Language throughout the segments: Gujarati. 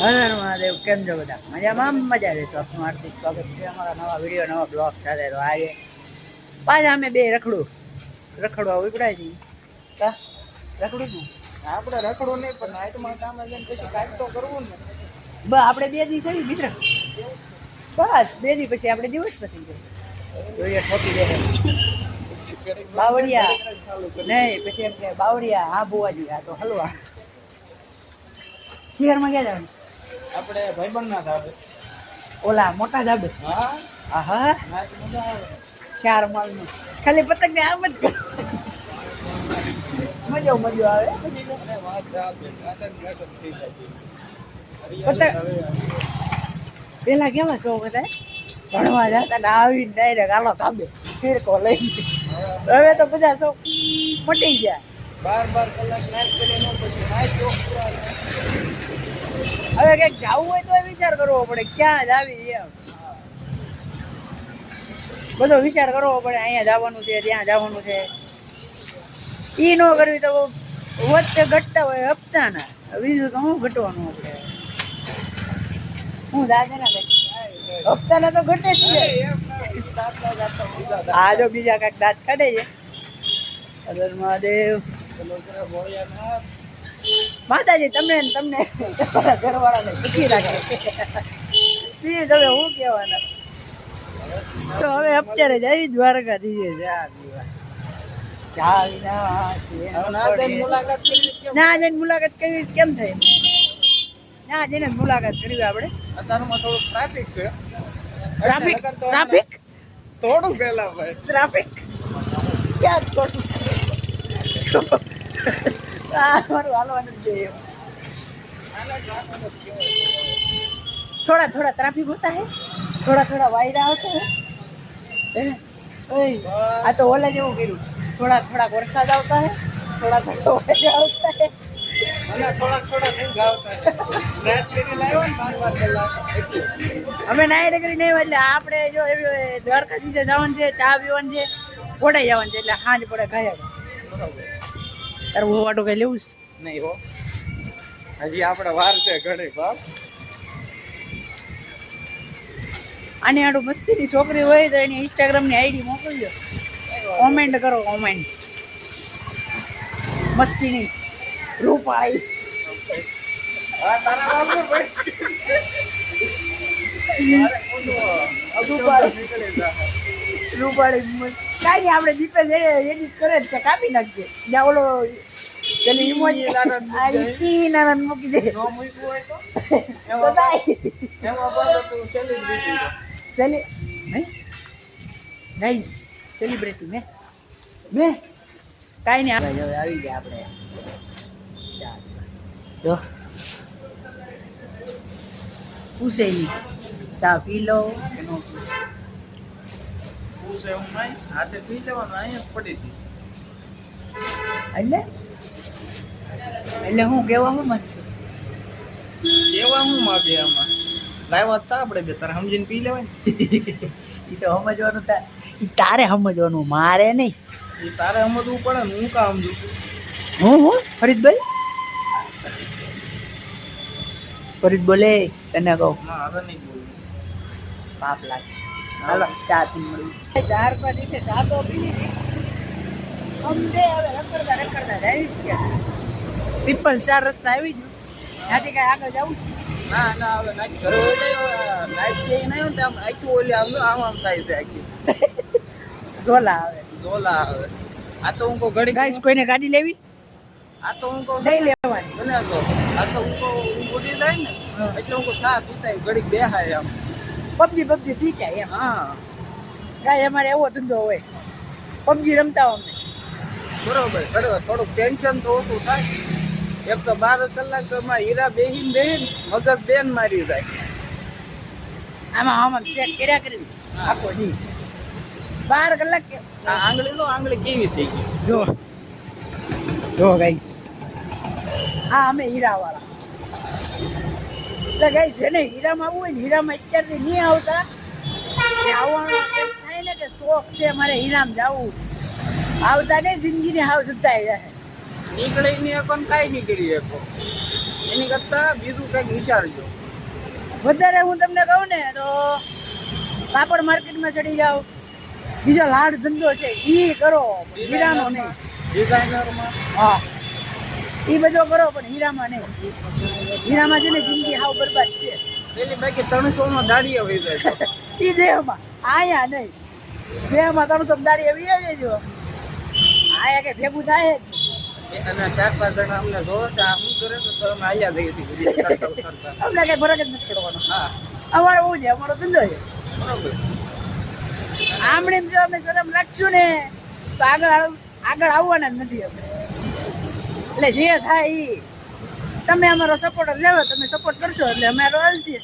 હર મહાદેવ. કેમ છો બધા? મજામાં? મજા રહેશો. આપનું હાર્દિક સ્વાગત છે અમારા નવા વિડીયો નવા બ્લોગ સાથે. તો આજે પાછા અમે બે રખડવા ઉપડાય છે. કા રખડું છું આપણે રખડું નહીં પણ નાઇટમાં કામ જઈને પછી કાંઈક તો કરવું ને. આપણે 2 દી થઈ મિત્ર. બસ 2 દી પછી આપણે દિવસ પતી જાય. જોઈએ ઠોકી દે બાવળિયા નહીં પછી એમ કે બાવળિયા હા બુવાજી આ તો હલવા શહેરમાં ક્યાં જવાનું? આપણે ભાઈબંધ ના ધાબે. ઓલા મોટા ધાબે. હા આહા નાચ મજા આવે. 4 માળનું ખાલી પતંગ ને આમ જ કર. મજો આવે પછી તો. અને વાત ચાલશે આતંક મેસેજ થઈ જાય. પતંગ પેલા કેવા શોખ હતા ભણવા જતા ને આવીને ડાયરેક્ટ હાલો ધાબે ફિરકો લઈને. હવે તો બધા શોખ મટી ગયા. 12 કલાક નાચ કરી ન પછી નાચ ચોક હવે કંઈક જવું હોય તો વિચાર કરવો પડે ક્યાં જાવી એમ. બધો વિચાર કરવો પડે અહીંયા જવાનું છે ત્યાં જવાનું છે. ઈ ન કરવી તો વચ્ચે ઘટતા હોય હપ્તાના. બીજું તો શું ઘટવાનું આપણે? હું દાદાના કઈ હપ્તાના તો ઘટે જ છે. આ જો બીજા કાંઈક દાંત કાઢે છે. હર મહાદેવ. માતાજી તમને તમારા ઘરવાળાને સુખી રાખે. પ્લીઝ હવે હું કહેવાના. તો હવે અત્યારે જઈ દ્વારકાધીશે ના જઈને મુલાકાત કરવી કેમ થાય? ના જઈને મુલાકાત કરવી આપણે. અત્યારમાં થોડું ટ્રાફિક છે. ટ્રાફિક થોડું પહેલા ભાઈ ટ્રાફિક ક્યાં થોડું મારું હાલવાનું જ જોઈએ. थोड़ा ट्रैफिक होता है, थोड़ा वायदा होता है. आ तो ओला जेवुं कर्युं. थोड़ा वरसाद आवता है, थोड़ा वायदा आवता है અને થોડા નહીં ગાવતા નાચ કરી લાવ્યો ને 12 કલાક એટલે અમે નાઈટ કરી નહીં એટલે આપણે જો એવી દ્વારકાધીશે જવાનું છે, ચા પીવાનું છે, કોડાઈ જવાનું છે એટલે સાંજ પડે ખાયા. બરોબર. તારે વાટો કઈ લેવું છે? નહીં હો, હજી આપણે વાર છે ઘણી. બાપ આની આડું મસ્તીની છોકરી હોય તો એની ઇન્સ્ટાગ્રામની આઈડી મોકલજો. કોમેન્ટ કરો, કોમેન્ટ મસ્તીની રૂપાળી. હા તારા બાપુ ભાઈ રૂપાળી કાંઈ નહીં આપણે દીપેશ એડિટ કરે જ કાપી નાખીએ. જ્યાં ઓલો પેલી ઇમોજી નારાયણ મૂકી દે. નો મૂક્યું હોય તો તો એમાં બોલો તું સેલિબ્રિટી નાઈસ સેલિબ્રિટી મેં કાંઈ નહીં હવે આવી ગયા આપણે. જો પૂછે નહીં ચા પી લો કે નો પૂછે હું નહીં હાથે પી લેવાનું અહીંયા પડી હતી. એટલે હું કહેવા હું મને કેવા હું માગે આમાં લાવ્યા હતા આપણે બે તારે સમજીને પી લેવાય એ તો સમજવાનું તારે સમજવાનું, મારે નહીં. એ તારે સમજવું પડે ને હું કામ સમજુ. હું ફરીદભાઈ ફરીદ બોલે તને કહું ના હવે નહીં બોલું. પાપ લાગે. હાલો ચા પી મળ્યું. 4 દિવસે ચા તો પી લીધી. અમને હવે રખડતા આવી ગયા. પીપલ 4 રસ્તા આવી ગયું. ત્યાંથી કઈ આગળ જવું છે? ના હવે નાઈટ ઘરે હોય જાય નાઈટ જઈ નહીં ને આમ આખી ઓલી આમ થાય છે આખી ઝોલા આવે ઝોલા આવે. આ તો હું કહું ઘડી ગાઈસ કોઈને ગાડી લેવી? આ તો હું કહું નહીં લેવાની. મને કહો આ તો હું કહું હું ઉડી જાય ને એટલે હું કહું ચા પીતા ઘડીક બેહાય આમ પબજી પી જાય એમ. હા ગાય અમારે એવો ધંધો હોય પબજી રમતા અમને. બરોબર થોડુંક ટેન્શન તો ઓછું થાય. એક તો 12 કલાકમાં હીરા બેહીને મગજ બેન મારી જાય. આમાં ચેક કર્યા કરવી આખો દી 12 કલાક. આ આંગળી કેવી થઈ ગઈ જો ગાઈસ હા અમે હીરા વાળા. એટલે ગાઈસ જેને હીરામાં આવવું હોય ને હીરામાં અત્યારથી નહીં આવતા આવવાનો એમ થાય ને કે શોખ છે મારે હીરામાં જવું. આવતા ને જિંદગીને હાવ સુધાઈ જાય. નીકળી ની કોણ કાંઈ નીકળી શકો. એની કરતા બીજું કંઈક વિચારજો. વધારે હું તમને કહું ને તો કાપડ માર્કેટમાં ચડી જાઓ, બીજો લાડ ધંધો છે ઈ કરો, હીરાનો નહીં. ડિઝાઇનરમાં હા ઈ બધો કરો પણ હીરામાં નહીં. હીરામાં છે ને જિંદગી હાવ બરબાદ છે. પેલી બાકી 300 નો દાડીએ વહી જાય છે. ઈ દેહમાં, આયા નહીં. દેહમાં 300 દાડી એવી આવી જજો, આયા કે ભેગું થાય જ. અને 4-5 જણા અમને જોવે છે આ શું કરે તો અમે આયા જઈએ છીએ. અમને કઈ ફરક જ નથી પડવાનો. હા અમારે એવું છે, અમારો ધંધો છે. બરોબર. આમણે જો અમે શરમ રાખશું ને તો આગળ આવવાના જ નથી અમે. એટલે જે થાય ઈ તમે અમારો સપોર્ટ લેવો, તમે સપોર્ટ કરશો એટલે અમારો હાલશે.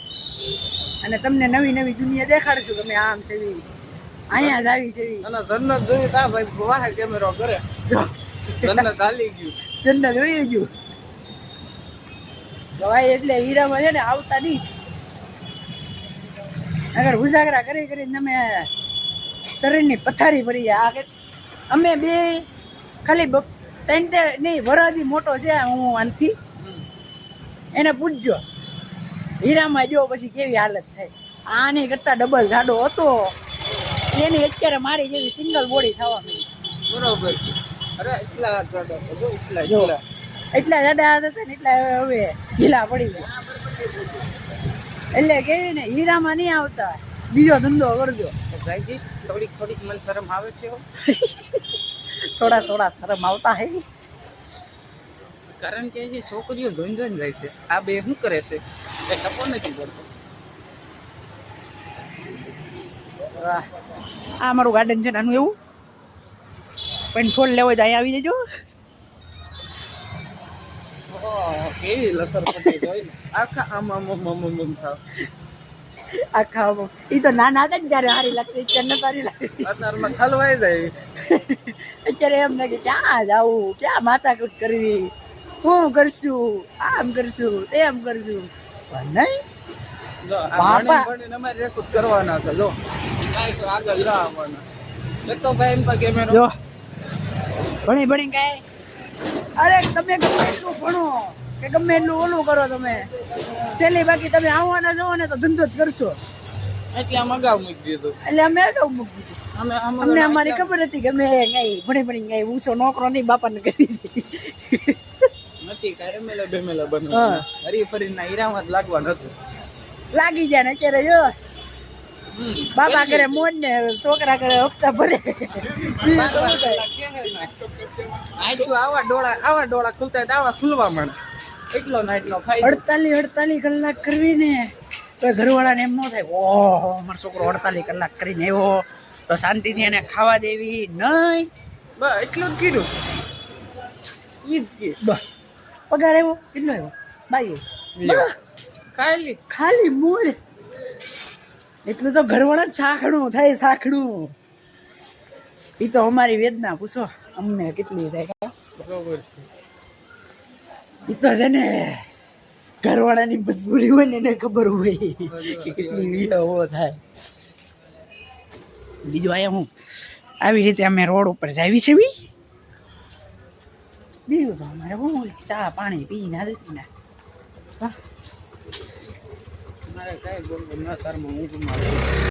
અને તમને નવી નવી દુનિયા દેખાડશું કે અમે આમ છે અહીંયા જ આવી છે. અને જન્નત જોયું તા ભાઈ વાહે કેમેરો કરે. જન્નત હાલી ગયું. જન્નત જોઈ ગયું ભાઈ. એટલે હીરામાં છે ને આવતા નહીં. અગર ઉજાગરા કરી કરીને તમે શરીરની પથારી ભરી જાય. અમે બે ખાલી 3 નહીં વરાદી મોટો છે હું આનથી, એને પૂછજો હીરામાં જો પછી કેવી હાલત થાય. આની કરતા ડબલ જાડો હતો, એની અત્યારે મારી જેવી સિંગલ બોડી થવા માંડી. બરોબર. અરે એટલા જાડા જો એટલા જાડા હતા ને એટલા હવે ઢીલા પડી ગયા. એટલે કેવી ને હીરામાં નહીં આવતા, બીજો ધંધો કરજો. ભાઈજી થોડીક મને શરમ આવે છે. થોડા શરમ આવતા હે. કારણ કે જે છોકરીઓ જોઈને જાય છે આ બે શું કરે છે એ ટપો નથી કરતો. આ મારું ગાર્ડન છે નાનું એવું, પણ ફોન લેવો જાય આવી જજો. કેવી લસર પડી જોઈ આખા આમ થાવ. આખા ઈ તો નાના હતા ને જ્યારે હારી લાગતી, અત્યારે ન સારી લાગતી. અત્યારમાં થલવાઈ જાય. અત્યારે એમ લાગે ક્યાં જાવું, ક્યાં માથાકૂટ કરવી, શું કરશું, આમ કરશું તેમ કરશું. નહીં જો આ ભણીને અમારે રેકોર્ડ કરવાના છે. જો કાઈ તો આગળ લાવવાના. એક તો ભાઈ એમ પર કેમેરો જો ભણી કાંઈ. અરે તમે ગમે એટલું ભણો કે ગમે એટલું ઓલું કરો, તમે છેલ્લી બાકી તમે આવવાના છો ને તો ધંધો જ કરશો. એટલે આમ અગાઉ મૂકી દીધું. એટલે અમે અગાઉ મૂકી દીધું. અમને અમારી ખબર હતી કે અમે કઈ ભણી કઈ ઊંચો નોકરો નહીં બાપાને કરી દીધી નથી. કાંઈ એમએલએ બેમેલે બનવા હરીફરીના હીરામાં જ લાગવા નતું. લાગી જાય ને અત્યારે જો બાપા કરે મોજ ને છોકરા કરે હપ્તા ભરે. આવા ડોળા ખુલતા આવા ખુલવા માંડે. એટલો નાઈટ નો ફાયદો. 48 કલાક કરવી ને તો ઘરવાળાને એમ ન થાય ઓહો મારો છોકરો 48 કલાક કરીને આવ્યો તો શાંતિથી એને ખાવા દેવી નહીં. બસ એટલું જ કીધું. ઈ જ બસ પગાર આવ્યો કેટલો આવ્યો? 22. ખાલી મૂળ એટલું તો ઘરવાળા જ સાખડું થાય. સાખડું એ તો અમારી વેદના પૂછો અમને કેટલી થાય. બરોબર છે. એ તો છે ને ઘરવાળાની મજબૂરી હોય ને એને ખબર હોય કે કેટલી વિડીયો થાય. બીજું આયા હું આવી રીતે અમે રોડ ઉપર જાવી છે. બીજું તો અમારે શું હોય, ચા પાણી પીને હાલતી ના. મારે કઈ બોલવું ના તારમાં ઊંઘમાં